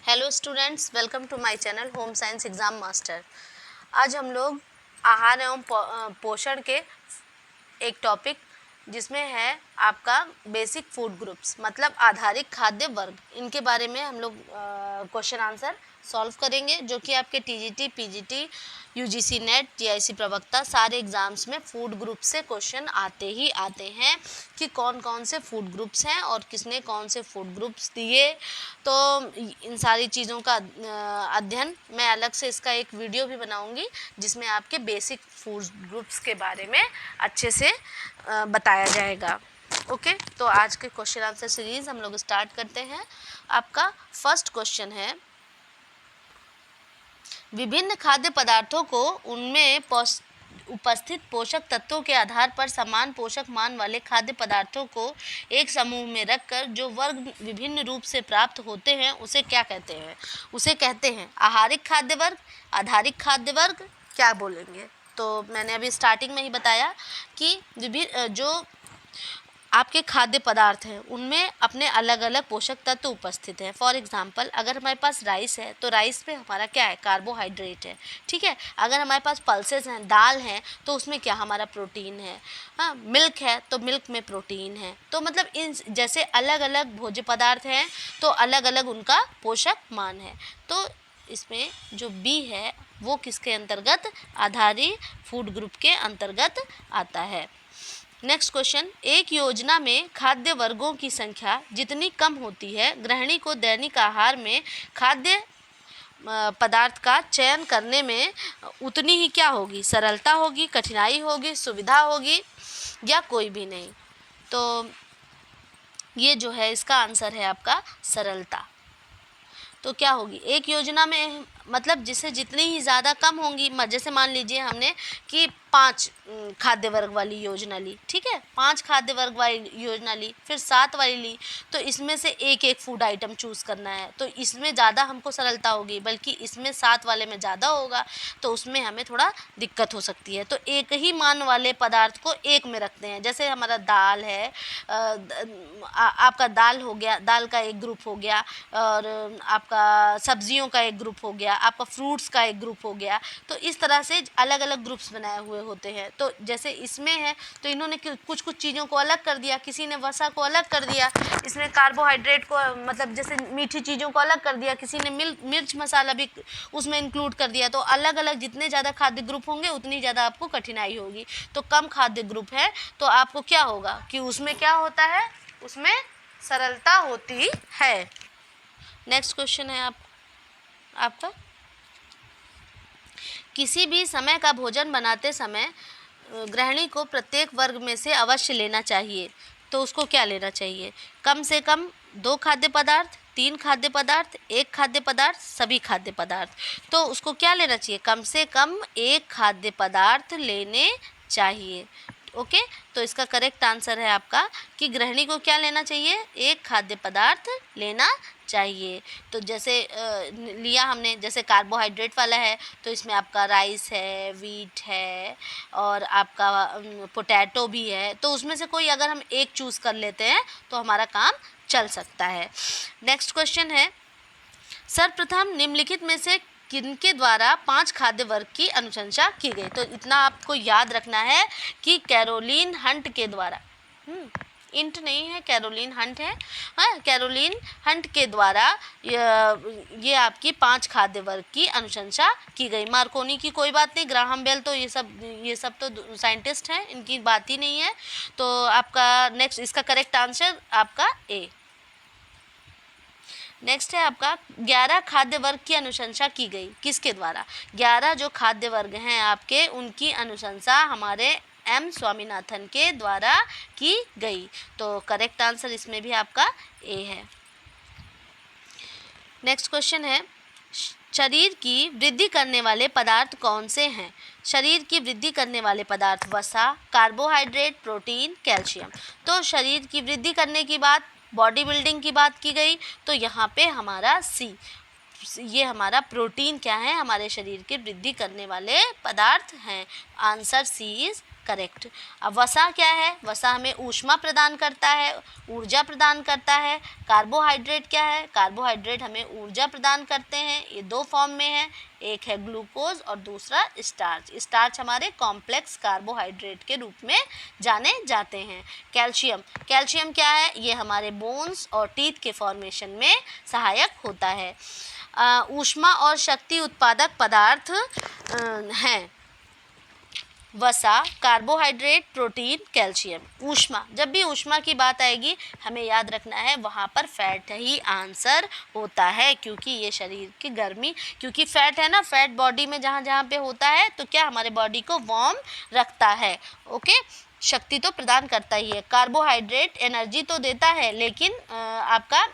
Hello students, welcome to my channel home science exam master. आज हम लोग आहार एवं पोषण के एक टॉपिक जिसमें है आपका बेसिक फूड ग्रुप्स मतलब आधारिक खाद्य वर्ग, इनके बारे में हम लोग क्वेश्चन आंसर सॉल्व करेंगे, जो कि आपके TGT, PGT, UGC net, TIC प्रवक्ता सारे एग्ज़ाम्स में फूड ग्रुप से क्वेश्चन आते ही आते हैं कि कौन कौन से फूड ग्रुप्स हैं और किसने कौन से फूड ग्रुप्स दिए। तो इन सारी चीज़ों का अध्ययन मैं अलग से इसका एक वीडियो भी बनाऊंगी जिसमें आपके बेसिक फूड ग्रुप्स के बारे में अच्छे से बताया जाएगा। ओके, तो आज के क्वेश्चन आंसर सीरीज़ हम लोग स्टार्ट करते हैं। आपका फर्स्ट क्वेश्चन है, विभिन्न खाद्य पदार्थों को उनमें उपस्थित पोषक तत्वों के आधार पर समान पोषक मान वाले खाद्य पदार्थों को एक समूह में रखकर जो वर्ग विभिन्न रूप से प्राप्त होते हैं उसे क्या कहते हैं? उसे कहते हैं आहारिक खाद्य वर्ग, आधारिक खाद्य वर्ग, क्या बोलेंगे? तो मैंने अभी स्टार्टिंग में ही बताया कि विभिन्न जो आपके खाद्य पदार्थ हैं उनमें अपने अलग अलग पोषक तत्व उपस्थित हैं। फॉर एग्जांपल, अगर हमारे पास राइस है तो राइस पे हमारा क्या है? कार्बोहाइड्रेट है, ठीक है। अगर हमारे पास पल्सेस हैं, दाल है, तो उसमें क्या हमारा प्रोटीन है। हाँ, मिल्क है तो मिल्क में प्रोटीन है। तो मतलब इन जैसे अलग अलग भोज्य पदार्थ हैं तो अलग अलग उनका पोषक मान है। तो इसमें जो बी है वो किसके अंतर्गत? आधारिक फूड ग्रुप के अंतर्गत आता है। नेक्स्ट क्वेश्चन, एक योजना में खाद्य वर्गों की संख्या जितनी कम होती है, गृहिणी को दैनिक आहार में खाद्य पदार्थ का चयन करने में उतनी ही क्या होगी? सरलता होगी, कठिनाई होगी, सुविधा होगी, या कोई भी नहीं? तो ये जो है इसका आंसर है आपका सरलता। तो क्या होगी? एक योजना में मतलब जिसे जितनी ही ज़्यादा कम होंगी, जैसे मान लीजिए हमने कि 5 खाद्य वर्ग वाली योजना ली, ठीक है, 5 खाद्य वर्ग वाली योजना ली, फिर 7 वाली ली, तो इसमें से एक एक फूड आइटम चूज़ करना है, तो इसमें ज़्यादा हमको सरलता होगी, बल्कि इसमें 7 वाले में ज़्यादा होगा तो उसमें हमें थोड़ा दिक्कत हो सकती है। तो एक ही मान वाले पदार्थ को एक में रखते हैं। जैसे हमारा दाल है, आपका दाल हो गया, दाल का एक ग्रुप हो गया, और आपका सब्जियों का एक ग्रुप हो गया, आपका फ्रूट्स का एक ग्रुप हो गया। तो इस तरह से अलग अलग ग्रुप्स बनाए हुए होते हैं। तो जैसे इसमें है तो इन्होंने कुछ कुछ चीज़ों को अलग कर दिया, किसी ने वसा को अलग कर दिया, इसमें कार्बोहाइड्रेट को मतलब जैसे मीठी चीज़ों को अलग कर दिया, किसी ने मिर्च मसाला भी उसमें इंक्लूड कर दिया। तो अलग अलग जितने ज़्यादा खाद्य ग्रुप होंगे उतनी ज़्यादा आपको कठिनाई होगी। तो कम खाद्य ग्रुप है तो आपको क्या होगा कि उसमें क्या होता है? उसमें सरलता होती है। नेक्स्ट क्वेश्चन है आपका, किसी भी समय का भोजन बनाते समय गृहिणी को प्रत्येक वर्ग में से अवश्य लेना चाहिए। तो उसको क्या लेना चाहिए? कम से कम 2 खाद्य पदार्थ, 3 खाद्य पदार्थ, 1 खाद्य पदार्थ, सभी खाद्य पदार्थ। तो उसको क्या लेना चाहिए? कम से कम 1 खाद्य पदार्थ लेने चाहिए। ओके, तो इसका करेक्ट आंसर है आपका कि गृहिणी को क्या लेना चाहिए? 1 खाद्य पदार्थ लेना चाहिए। तो जैसे लिया हमने, जैसे कार्बोहाइड्रेट वाला है तो इसमें आपका राइस है, वीट है, और आपका पोटैटो भी है। तो उसमें से कोई अगर हम एक चूज़ कर लेते हैं तो हमारा काम चल सकता है। नेक्स्ट क्वेश्चन है, सर्वप्रथम निम्नलिखित में से किनके द्वारा 5 खाद्य वर्ग की अनुशंसा की गई? तो इतना आपको याद रखना है कि कैरोलीन हंट के द्वारा, इंट नहीं है, कैरोलीन हंट है। हाँ, कैरोलीन हंट के द्वारा ये आपकी 5 खाद्य वर्ग की अनुशंसा की गई। मार्कोनी की कोई बात नहीं, ग्राहम बेल तो ये सब तो साइंटिस्ट हैं, इनकी बात ही नहीं है। तो आपका नेक्स्ट इसका करेक्ट आंसर आपका ए। नेक्स्ट है आपका 11 खाद्य वर्ग की अनुशंसा की गई, किसके द्वारा? 11 जो खाद्य वर्ग हैं आपके, उनकी अनुशंसा हमारे एम स्वामीनाथन के द्वारा की गई। तो करेक्ट आंसर इसमें भी आपका ए है। नेक्स्ट क्वेश्चन है, शरीर की वृद्धि करने वाले पदार्थ कौन से हैं? शरीर की वृद्धि करने वाले पदार्थ वसा, कार्बोहाइड्रेट, प्रोटीन, कैल्शियम। तो शरीर की वृद्धि करने की बात, बॉडी बिल्डिंग की बात की गई, तो यहाँ पे हमारा सी, ये हमारा प्रोटीन क्या है? हमारे शरीर की वृद्धि करने वाले पदार्थ हैं। Answer C is correct. अब वसा क्या है? वसा हमें ऊष्मा प्रदान करता है, ऊर्जा प्रदान करता है। कार्बोहाइड्रेट क्या है? कार्बोहाइड्रेट हमें ऊर्जा प्रदान करते हैं। ये दो फॉर्म में है, एक है ग्लूकोज और दूसरा स्टार्च। स्टार्च हमारे कॉम्प्लेक्स कार्बोहाइड्रेट के रूप में जाने जाते हैं। कैल्शियम, कैल्शियम क्या है? ये हमारे बोन्स और टीथ के फॉर्मेशन में सहायक होता है। ऊष्मा और शक्ति उत्पादक पदार्थ हैं वसा, कार्बोहाइड्रेट, प्रोटीन, कैल्शियम। ऊष्मा, जब भी ऊष्मा की बात आएगी हमें याद रखना है वहाँ पर फैट ही आंसर होता है, क्योंकि ये शरीर की गर्मी, क्योंकि फैट है ना, फैट बॉडी में जहाँ जहाँ पे होता है तो क्या हमारे बॉडी को वार्म रखता है। ओके, शक्ति तो प्रदान करता ही है। कार्बोहाइड्रेट एनर्जी तो देता है, लेकिन आपका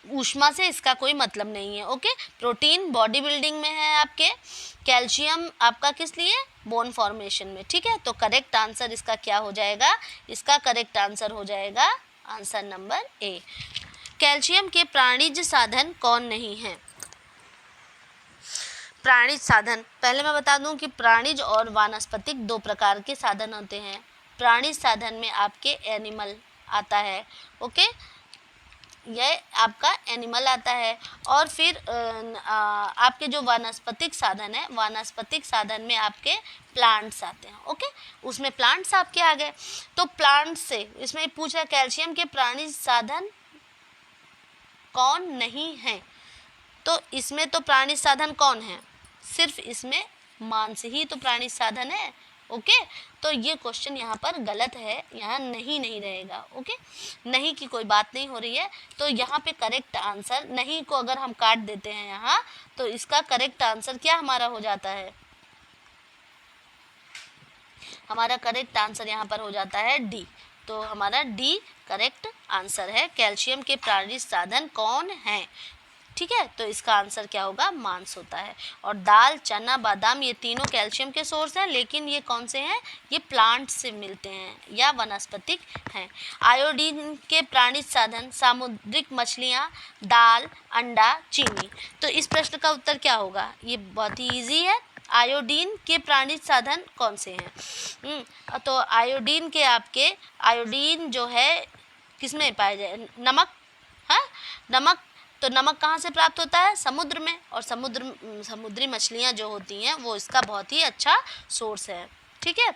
ऊष्मा से इसका कोई मतलब नहीं है। ओके, प्रोटीन बॉडी बिल्डिंग में है आपके, कैल्शियम आपका किस लिए? बोन फॉर्मेशन में। ठीक है, तो करेक्ट आंसर इसका क्या हो जाएगा? इसका करेक्ट आंसर हो जाएगा आंसर नंबर ए। कैल्शियम के प्राणिज साधन कौन नहीं है? प्राणिज साधन, पहले मैं बता दूं कि प्राणिज और वानस्पतिक दो प्रकार के साधन होते हैं। प्राणिज साधन में आपके एनिमल आता है। ओके, यह आपका एनिमल आता है। और फिर आपके जो वानस्पतिक साधन है, वानस्पतिक साधन में आपके प्लांट्स आते हैं। ओके, उसमें प्लांट्स आपके आ गए। तो प्लांट्स से इसमें पूछ रहा है कैल्शियम के प्राणिज साधन कौन नहीं है, तो इसमें तो प्राणिज साधन कौन है? सिर्फ इसमें मांस ही तो प्राणिज साधन है। ओके, तो ये क्वेश्चन यहाँ पर गलत है, यहाँ नहीं रहेगा। ओके, नहीं की कोई बात नहीं हो रही है, तो यहाँ पे करेक्ट आंसर, नहीं को अगर हम काट देते हैं यहाँ, तो इसका करेक्ट आंसर क्या हमारा हो जाता है? हमारा करेक्ट आंसर यहाँ पर हो जाता है डी। तो हमारा डी करेक्ट आंसर है। कैल्शियम के प्राणिज साधन कौन है? ठीक है, तो इसका आंसर क्या होगा? मांस होता है। और दाल, चना, बादाम ये तीनों कैल्शियम के सोर्स हैं, लेकिन ये कौन से हैं? ये प्लांट से मिलते हैं या वनस्पतिक हैं। आयोडीन के प्राणिज साधन सामुद्रिक मछलियाँ, दाल, अंडा, चीनी। तो इस प्रश्न का उत्तर क्या होगा? ये बहुत ही ईजी है। आयोडीन के प्राणिज साधन कौन से हैं? तो आयोडीन के आपके, आयोडीन जो है किसमें पाया जाए? नमक, हाँ, नमक। तो नमक कहाँ से प्राप्त होता है? समुद्र में। और समुद्री मछलियाँ जो होती हैं वो इसका बहुत ही अच्छा सोर्स है। ठीक है,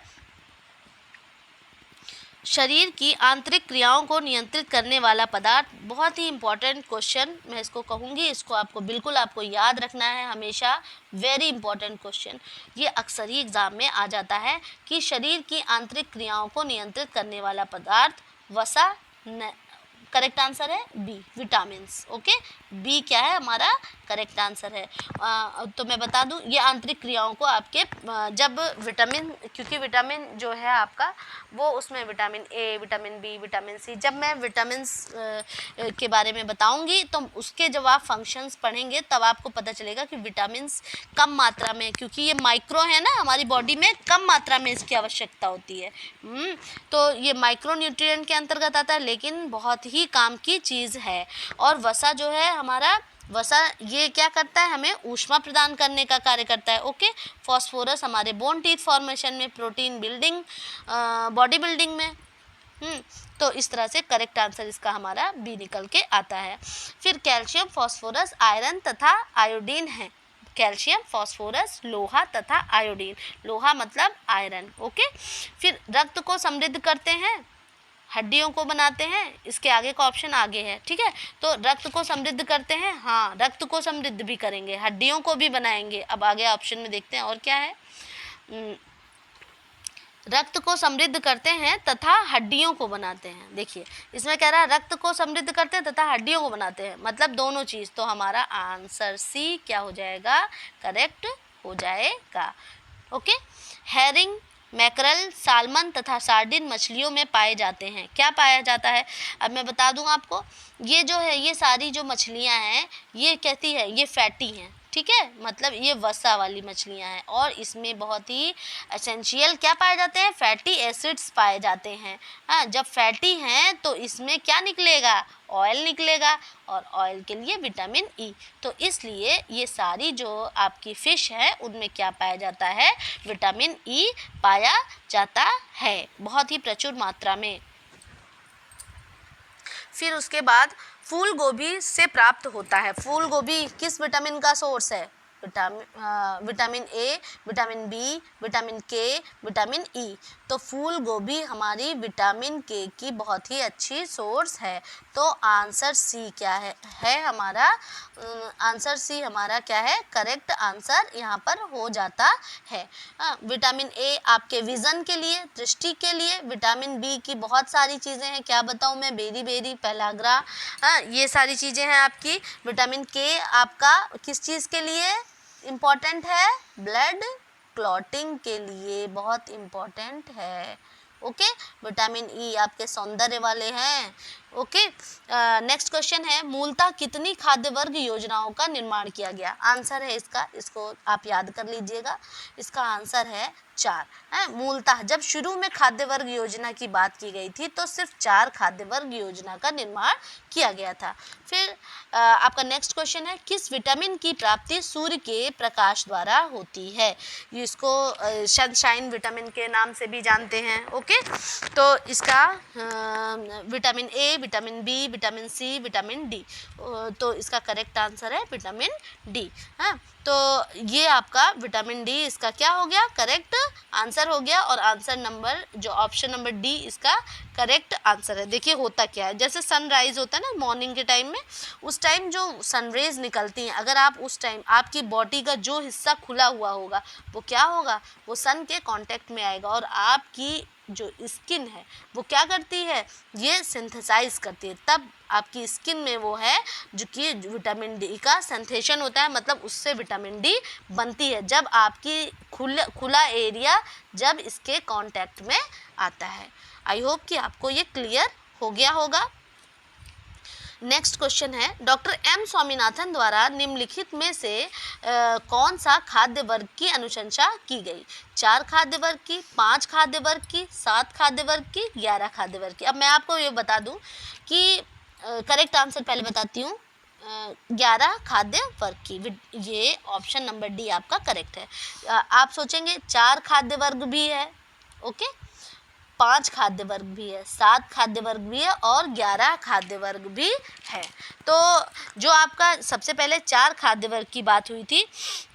शरीर की आंतरिक क्रियाओं को नियंत्रित करने वाला पदार्थ, बहुत ही इंपॉर्टेंट क्वेश्चन मैं इसको कहूँगी, इसको आपको बिल्कुल आपको याद रखना है हमेशा। वेरी इंपॉर्टेंट क्वेश्चन, ये अक्सर ही एग्जाम में आ जाता है कि शरीर की आंतरिक क्रियाओं को नियंत्रित करने वाला पदार्थ वसा। करेक्ट आंसर है बी, विटामिन्स। ओके, बी क्या है हमारा? करेक्ट आंसर है। तो मैं बता दूं, ये आंतरिक क्रियाओं को आपके जब विटामिन, क्योंकि विटामिन जो है आपका वो उसमें vitamin A, vitamin B, vitamin C, जब मैं विटामिन्स के बारे में बताऊंगी तो उसके जब आप फंक्शंस पढ़ेंगे तब आपको पता चलेगा कि विटामिन्स कम मात्रा में, क्योंकि ये माइक्रो है ना, हमारी बॉडी में कम मात्रा में इसकी आवश्यकता होती है। तो ये माइक्रो न्यूट्रिएंट के अंतर्गत आता है, लेकिन बहुत ही काम की चीज़ है। और वसा जो है हमारा, वसा ये क्या करता है? हमें ऊष्मा प्रदान करने का कार्य करता है। ओके, फॉस्फोरस हमारे बोन टीथ फॉर्मेशन में, प्रोटीन बिल्डिंग, बॉडी बिल्डिंग में। तो इस तरह से करेक्ट आंसर इसका हमारा बी निकल के आता है। फिर कैल्शियम, फॉस्फोरस, आयरन तथा आयोडीन है। कैल्शियम, फॉस्फोरस, लोहा तथा आयोडीन। लोहा मतलब आयरन। ओके, फिर रक्त को समृद्ध करते हैं, हड्डियों को बनाते हैं, इसके आगे का ऑप्शन आगे है। ठीक है, तो रक्त को समृद्ध करते हैं, हाँ, रक्त को समृद्ध भी करेंगे, हड्डियों को भी बनाएंगे। अब आगे ऑप्शन में देखते हैं और क्या है। रक्त को समृद्ध करते हैं तथा हड्डियों को बनाते हैं। देखिए इसमें कह रहा है रक्त को समृद्ध करते हैं तथा हड्डियों को बनाते हैं, मतलब दोनों चीज़। तो हमारा आंसर सी क्या हो जाएगा? करेक्ट हो जाएगा। ओके, हेरिंग, मैकरल, साल्मन तथा सार्डिन मछलियों में पाए जाते हैं। क्या पाया जाता है? अब मैं बता दूं आपको, ये जो है, ये सारी जो मछलियां हैं ये कहती है ये फैटी हैं। ठीक है, मतलब ये वसा वाली मछलियाँ हैं और इसमें बहुत ही एसेंशियल क्या पाए जाते हैं, फैटी एसिड्स पाए जाते हैं। हाँ, जब फैटी हैं तो इसमें क्या निकलेगा, ऑयल निकलेगा और ऑयल के लिए विटामिन ई। तो इसलिए ये सारी जो आपकी फ़िश है उनमें क्या पाया जाता है, विटामिन ई पाया जाता है बहुत ही प्रचुर मात्रा में। फिर उसके बाद फूल गोभी से प्राप्त होता है। फूल गोभी किस विटामिन का सोर्स है, vitamin A, vitamin B, vitamin K, vitamin E. तो फूल गोभी हमारी विटामिन के की बहुत ही अच्छी सोर्स है। तो आंसर सी क्या है हमारा, आंसर सी हमारा क्या है, करेक्ट आंसर यहाँ पर हो जाता है। विटामिन ए आपके विज़न के लिए, दृष्टि के लिए, विटामिन बी की बहुत सारी चीज़ें हैं, क्या बताऊँ मैं, बेरी बेरी, पेलाग्रा, ये सारी चीज़ें हैं आपकी। विटामिन के आपका किस चीज़ के लिए इम्पॉर्टेंट है, ब्लड क्लॉटिंग के लिए बहुत इम्पॉर्टेंट है। ओके, विटामिन ई आपके सौंदर्य वाले हैं। ओके, नेक्स्ट क्वेश्चन है, मूलतः कितनी खाद्य वर्ग योजनाओं का निर्माण किया गया। आंसर है इसका, इसको आप याद कर लीजिएगा, इसका आंसर है 4 है। मूलतः जब शुरू में खाद्य वर्ग योजना की बात की गई थी तो सिर्फ 4 खाद्य वर्ग योजना का निर्माण किया गया था। फिर आपका नेक्स्ट क्वेश्चन है, किस विटामिन की प्राप्ति सूर्य के प्रकाश द्वारा होती है। इसको सनशाइन विटामिन के नाम से भी जानते हैं। ओके, तो इसका vitamin A, vitamin B, vitamin C, vitamin D, तो इसका करेक्ट आंसर है विटामिन डी। हाँ, तो ये आपका विटामिन डी इसका क्या हो गया, करेक्ट आंसर हो गया। और आंसर नंबर जो ऑप्शन नंबर डी इसका करेक्ट आंसर है। देखिए होता क्या है, जैसे सनराइज होता है ना मॉर्निंग के टाइम में, उस टाइम जो सनरेज निकलती हैं, अगर आप उस टाइम आपकी बॉडी का जो हिस्सा खुला हुआ होगा वो क्या होगा, वो सन के कांटेक्ट में आएगा और आपकी जो स्किन है वो क्या करती है, ये सिंथेसाइज करती है। तब आपकी स्किन में वो है जो कि विटामिन डी का सिंथेशन होता है, मतलब उससे विटामिन डी बनती है जब आपकी खुला एरिया जब इसके कांटेक्ट में आता है। आई होप कि आपको ये क्लियर हो गया होगा। नेक्स्ट क्वेश्चन है, डॉक्टर एम स्वामीनाथन द्वारा निम्नलिखित में से कौन सा खाद्य वर्ग की अनुशंसा की गई। 4 खाद्य वर्ग की, 5 खाद्य वर्ग की, 7 खाद्य वर्ग की, 11 खाद्य वर्ग की। अब मैं आपको ये बता दूं कि करेक्ट आंसर पहले बताती हूँ, 11 खाद्य वर्ग की, ये ऑप्शन नंबर डी आपका करेक्ट है। आप सोचेंगे 4 खाद्य वर्ग भी है, ओके, 5 खाद्य वर्ग भी है, 7 खाद्य वर्ग भी है और 11 खाद्य वर्ग भी है। तो जो आपका सबसे पहले 4 खाद्य वर्ग की बात हुई थी,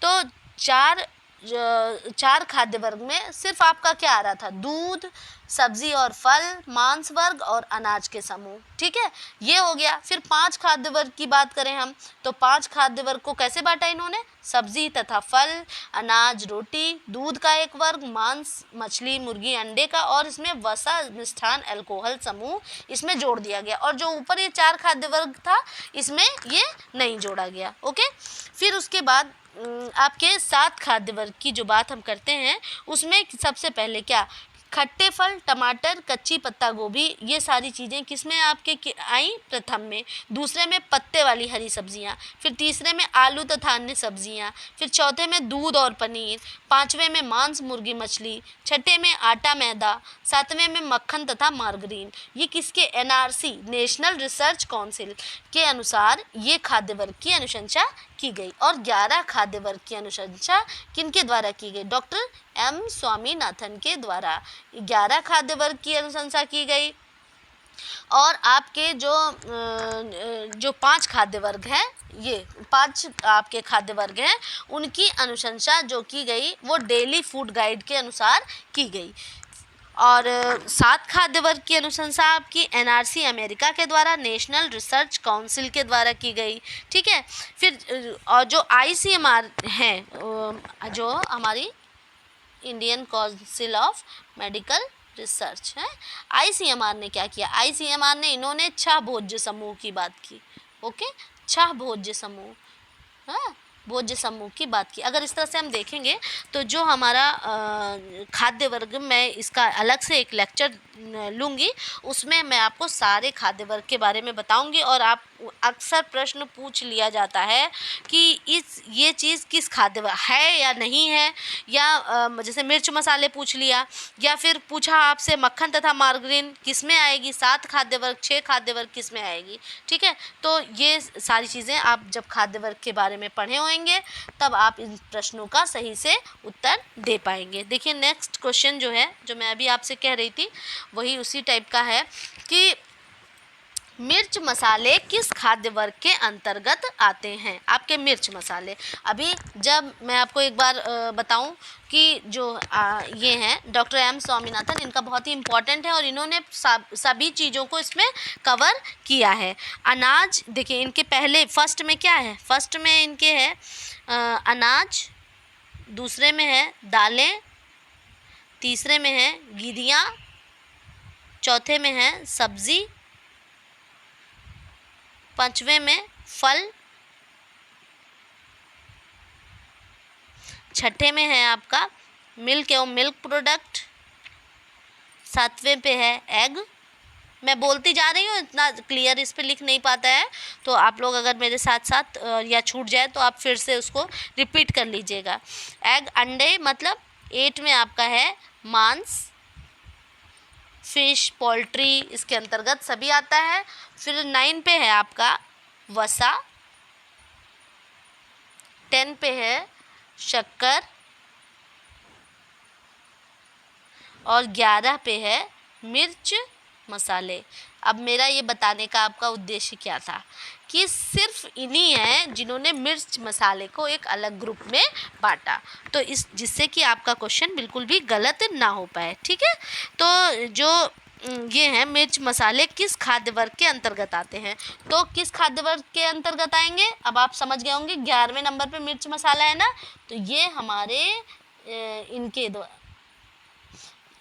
तो 4 खाद्य वर्ग में सिर्फ आपका क्या आ रहा था, दूध, सब्जी और फल, मांस वर्ग और अनाज के समूह, ठीक है, ये हो गया। फिर 5 खाद्य वर्ग की बात करें हम, तो 5 खाद्य वर्ग को कैसे बांटा इन्होंने, सब्जी तथा फल, अनाज, रोटी, दूध का एक वर्ग, मांस, मछली, मुर्गी, अंडे का, और इसमें वसा, मिष्ठान, अल्कोहल समूह इसमें जोड़ दिया गया। और जो ऊपर ये 4 खाद्य वर्ग था इसमें ये नहीं जोड़ा गया। ओके, फिर उसके बाद आपके 7 खाद्य वर्ग की जो बात हम करते हैं उसमें सबसे पहले क्या, खट्टे फल, टमाटर, कच्ची पत्ता गोभी, ये सारी चीज़ें किसमें आपके आई, प्रथम में। दूसरे में पत्ते वाली हरी सब्जियां, फिर तीसरे में आलू तथा अन्य सब्जियां, फिर चौथे में दूध और पनीर, पांचवें में मांस, मुर्गी, मछली, छठे में आटा, मैदा, सातवें में मक्खन तथा मार्गरीन। ये किसके, एनआरसी, नेशनल रिसर्च काउंसिल के अनुसार ये खाद्य वर्ग की अनुशंसा की गई। और 11 खाद्य वर्ग की अनुशंसा किनके द्वारा की गई, डॉक्टर एम स्वामीनाथन के द्वारा 11 खाद्य वर्ग की अनुशंसा की गई। और आपके जो 5 खाद्य वर्ग हैं, ये 5 आपके खाद्य वर्ग हैं, उनकी अनुशंसा जो की गई वो डेली फूड गाइड के अनुसार की गई। और 7 खाद्य वर्ग की अनुशंसा आपकी एनआरसी अमेरिका के द्वारा, नेशनल रिसर्च काउंसिल के द्वारा की गई, ठीक है। फिर और जो आईसीएमआर है, जो हमारी Indian council of medical research है, आईसीएमआर ने क्या किया, आईसीएमआर ने इन्होंने 6 भोज्य समूह की बात की। ओके, 6 भोज्य समूह, हाँ, भोज्य समूह की बात की। अगर इस तरह से हम देखेंगे तो जो हमारा खाद्य वर्ग, मैं इसका अलग से एक लेक्चर लूँगी, उसमें मैं आपको सारे खाद्य वर्ग के बारे में बताऊँगी और आप अक्सर प्रश्न पूछ लिया जाता है कि ये चीज़ किस खाद्य है या नहीं है, या जैसे मिर्च मसाले पूछ लिया, या फिर पूछा आपसे मक्खन तथा मार्गरीन किस में आएगी, 7 खाद्य वर्ग 6 खाद्य वर्ग किस में आएगी। ठीक है, तो ये सारी चीज़ें आप जब खाद्य वर्ग के बारे में पढ़े होंगे तब आप इन प्रश्नों का सही से उत्तर दे पाएंगे। देखिए नेक्स्ट क्वेश्चन जो है, जो मैं अभी आपसे कह रही थी, वही उसी टाइप का है कि मिर्च मसाले किस खाद्य वर्ग के अंतर्गत आते हैं। आपके मिर्च मसाले, अभी जब मैं आपको एक बार बताऊं कि जो ये हैं डॉक्टर एम स्वामीनाथन, इनका बहुत ही इम्पॉर्टेंट है और इन्होंने सभी चीज़ों को इसमें कवर किया है। अनाज, देखिए इनके पहले फर्स्ट में क्या है, फर्स्ट में इनके है अनाज, दूसरे में है दालें, तीसरे में है गिरियाँ, चौथे में है सब्ज़ी, पांचवें में फल, छठे में है आपका मिल्क एवं मिल्क प्रोडक्ट, सातवें पे है एग। मैं बोलती जा रही हूँ, इतना क्लियर इस पे लिख नहीं पाता है, तो आप लोग अगर मेरे साथ साथ या छूट जाए तो आप फिर से उसको रिपीट कर लीजिएगा। एग अंडे, मतलब 8 में आपका है मांस, फिश, पोल्ट्री इसके अंतर्गत सभी आता है। फिर 9 पे है आपका वसा, 10 पे है शक्कर और 11 पे है मिर्च मसाले। अब मेरा ये बताने का आपका उद्देश्य क्या था कि सिर्फ इन्हीं हैं जिन्होंने मिर्च मसाले को एक अलग ग्रुप में बांटा, तो इस जिससे कि आपका क्वेश्चन बिल्कुल भी गलत ना हो पाए। ठीक है, तो जो ये हैं मिर्च मसाले किस खाद्य वर्ग के अंतर्गत आते हैं, तो किस खाद्य वर्ग के अंतर्गत आएंगे, अब आप समझ गए होंगे। 11वें नंबर पे मिर्च मसाला है ना, तो ये हमारे इनके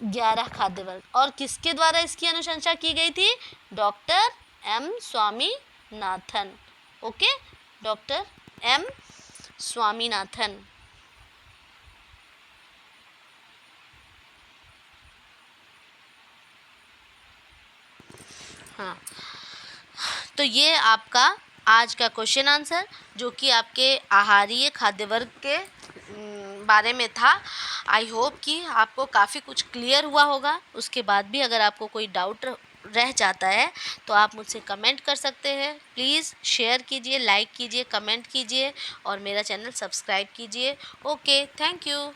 11 खाद्य वर्ग, और किसके द्वारा इसकी अनुशंसा की गई थी, doctor M Swaminathan. Okay, doctor M Swaminathan. हाँ, तो ये आपका आज का क्वेश्चन आंसर जो कि आपके आहारीय खाद्य वर्ग के बारे में था। आई होप कि आपको काफ़ी कुछ क्लियर हुआ होगा। उसके बाद भी अगर आपको कोई डाउट रह जाता है तो आप मुझसे कमेंट कर सकते हैं। प्लीज़ शेयर कीजिए, लाइक कीजिए, कमेंट कीजिए और मेरा चैनल सब्सक्राइब कीजिए। Okay, thank you.